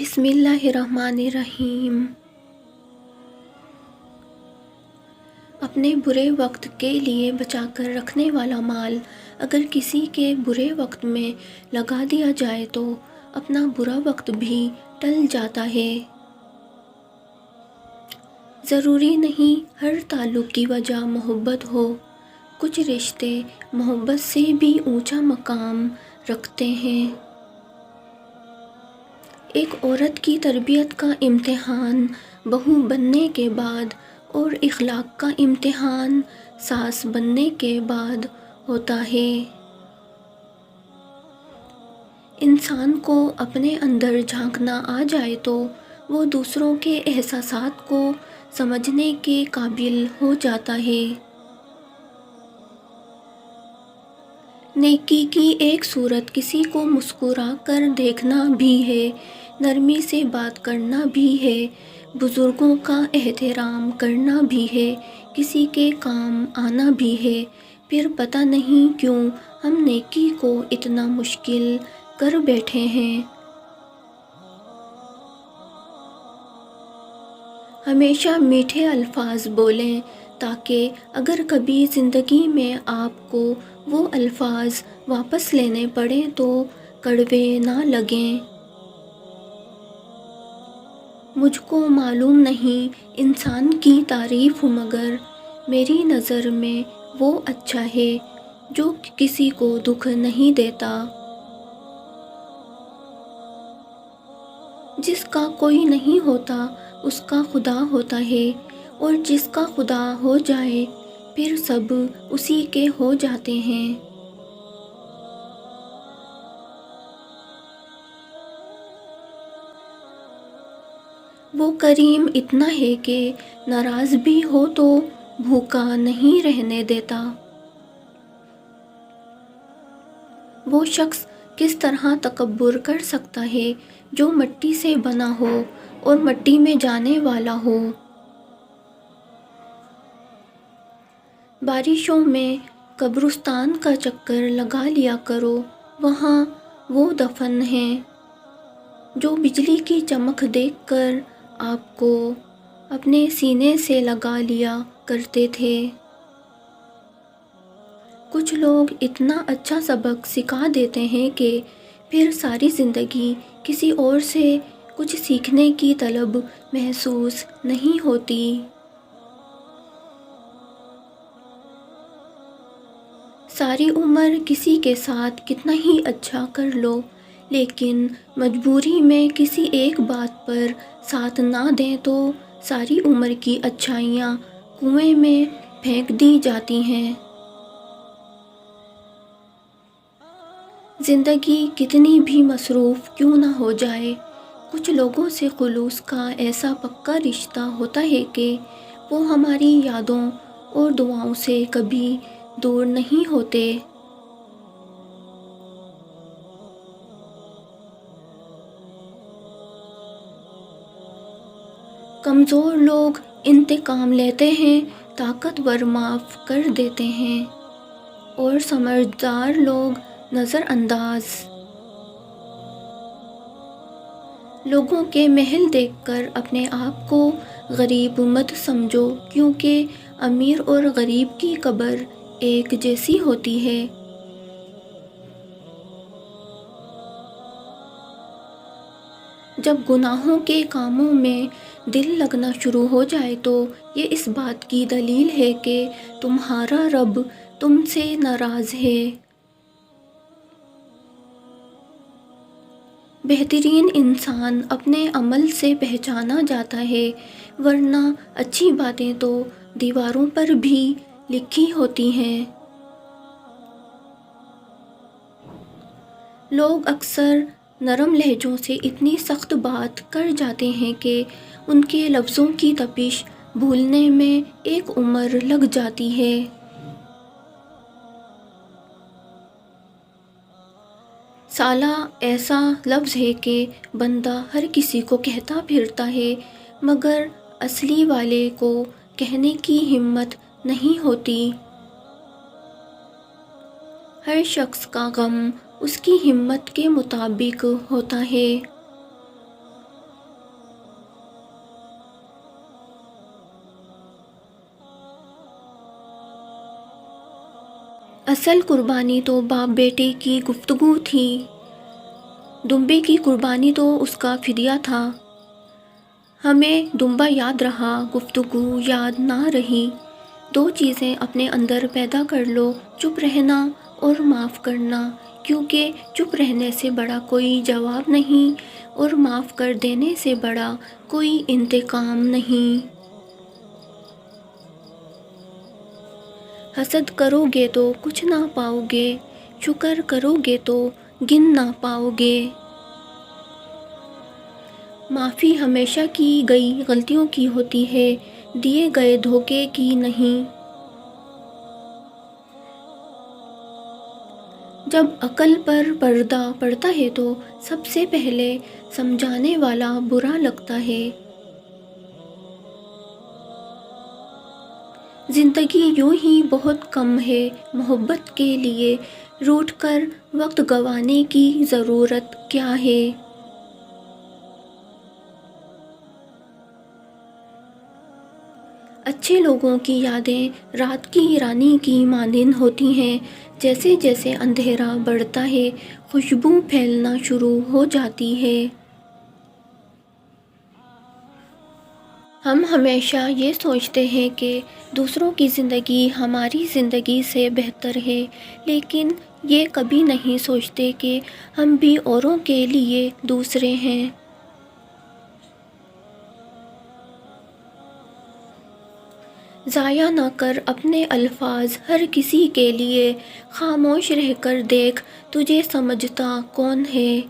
بسم اللہ الرحمن الرحیم۔ اپنے برے وقت کے لیے بچا کر رکھنے والا مال اگر کسی کے برے وقت میں لگا دیا جائے تو اپنا برا وقت بھی ٹل جاتا ہے۔ ضروری نہیں ہر تعلق کی وجہ محبت ہو، کچھ رشتے محبت سے بھی اونچا مقام رکھتے ہیں۔ ایک عورت کی تربیت کا امتحان بہو بننے کے بعد اور اخلاق کا امتحان ساس بننے کے بعد ہوتا ہے۔ انسان کو اپنے اندر جھانکنا آ جائے تو وہ دوسروں کے احساسات کو سمجھنے کے قابل ہو جاتا ہے۔ نیکی کی ایک صورت کسی کو مسکرا کر دیکھنا بھی ہے، نرمی سے بات کرنا بھی ہے، بزرگوں کا احترام کرنا بھی ہے، کسی کے کام آنا بھی ہے۔ پھر پتہ نہیں کیوں ہم نیکی کو اتنا مشکل کر بیٹھے ہیں۔ ہمیشہ میٹھے الفاظ بولیں تاکہ اگر کبھی زندگی میں آپ کو وہ الفاظ واپس لینے پڑیں تو کڑوے نہ لگیں۔ مجھ کو معلوم نہیں انسان کی تعریف مگر میری نظر میں وہ اچھا ہے جو کسی کو دکھ نہیں دیتا۔ جس کا کوئی نہیں ہوتا اس کا خدا ہوتا ہے، اور جس کا خدا ہو جائے پھر سب اسی کے ہو جاتے ہیں۔ وہ کریم اتنا ہے کہ ناراض بھی ہو تو بھوکا نہیں رہنے دیتا۔ وہ شخص کس طرح تکبر کر سکتا ہے جو مٹی سے بنا ہو اور مٹی میں جانے والا ہو۔ بارشوں میں قبرستان کا چکر لگا لیا کرو، وہاں وہ دفن ہیں جو بجلی کی چمک دیکھ کر آپ کو اپنے سینے سے لگا لیا کرتے تھے۔ کچھ لوگ اتنا اچھا سبق سکھا دیتے ہیں کہ پھر ساری زندگی کسی اور سے کچھ سیکھنے کی طلب محسوس نہیں ہوتی۔ ساری عمر کسی کے ساتھ کتنا ہی اچھا کر لو لیکن مجبوری میں کسی ایک بات پر ساتھ نہ دیں تو ساری عمر کی اچھائیاں کنویں میں پھینک دی جاتی ہیں۔ زندگی کتنی بھی مصروف کیوں نہ ہو جائے، کچھ لوگوں سے خلوص کا ایسا پکا رشتہ ہوتا ہے کہ وہ ہماری یادوں اور دعاؤں سے کبھی دور نہیں ہوتے۔ کمزور لوگ انتقام لیتے ہیں، طاقتور معاف کر دیتے ہیں اور سمجھدار لوگ نظر انداز۔ لوگوں کے محل دیکھ کر اپنے آپ کو غریب مت سمجھو کیونکہ امیر اور غریب کی قبر ایک جیسی ہوتی ہے۔ جب گناہوں کے کاموں میں دل لگنا شروع ہو جائے تو یہ اس بات کی دلیل ہے کہ تمہارا رب تم سے ناراض ہے۔ بہترین انسان اپنے عمل سے پہچانا جاتا ہے، ورنہ اچھی باتیں تو دیواروں پر بھی لکھی ہوتی ہیں۔ لوگ اکثر نرم لہجوں سے اتنی سخت بات کر جاتے ہیں کہ ان کے لفظوں کی تپش بھولنے میں ایک عمر لگ جاتی ہے۔ سالہ ایسا لفظ ہے کہ بندہ ہر کسی کو کہتا پھرتا ہے مگر اصلی والے کو کہنے کی ہمت نہیں ہوتی۔ ہر شخص کا غم اس کی ہمت کے مطابق ہوتا ہے۔ اصل قربانی تو باپ بیٹے کی گفتگو تھی، دمبے کی قربانی تو اس کا فدیہ تھا۔ ہمیں دمبا یاد رہا، گفتگو یاد نہ رہی۔ دو چیزیں اپنے اندر پیدا کر لو، چپ رہنا اور معاف کرنا، کیونکہ چپ رہنے سے بڑا کوئی جواب نہیں اور معاف کر دینے سے بڑا کوئی انتقام نہیں۔ حسد کرو گے تو کچھ نہ پاؤ گے، شکر کرو گے تو گن نہ پاؤ گے۔ معافی ہمیشہ کی گئی غلطیوں کی ہوتی ہے، دیے گئے دھوکے کی نہیں۔ جب عقل پر پردہ پڑتا ہے تو سب سے پہلے سمجھانے والا برا لگتا ہے۔ زندگی یوں ہی بہت کم ہے، محبت کے لیے روٹھ کر وقت گنوانے کی ضرورت کیا ہے؟ اچھے لوگوں کی یادیں رات کی رانی کی مانند ہوتی ہیں، جیسے جیسے اندھیرا بڑھتا ہے خوشبو پھیلنا شروع ہو جاتی ہے۔ ہم ہمیشہ یہ سوچتے ہیں کہ دوسروں کی زندگی ہماری زندگی سے بہتر ہے، لیکن یہ کبھی نہیں سوچتے کہ ہم بھی اوروں کے لیے دوسرے ہیں۔ ضائع نہ کر اپنے الفاظ ہر کسی کے لیے، خاموش رہ کر دیکھ تجھے سمجھتا کون ہے۔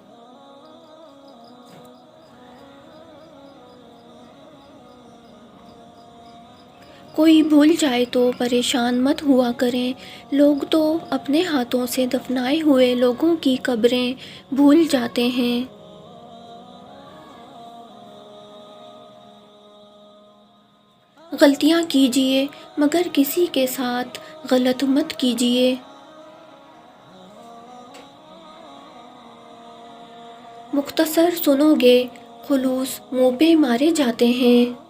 کوئی بھول جائے تو پریشان مت ہوا کریں، لوگ تو اپنے ہاتھوں سے دفنائے ہوئے لوگوں کی قبریں بھول جاتے ہیں۔ غلطیاں کیجیے مگر کسی کے ساتھ غلط مت کیجیے۔ مختصر سنو گے، خلوص منہ پہ مارے جاتے ہیں۔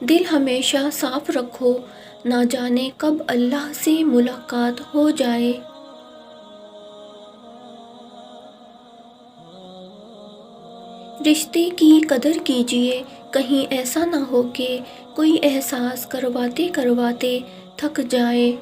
دل ہمیشہ صاف رکھو، نہ جانے کب اللہ سے ملاقات ہو جائے۔ رشتے کی قدر کیجیے، کہیں ایسا نہ ہو کہ کوئی احساس کرواتے کرواتے تھک جائے۔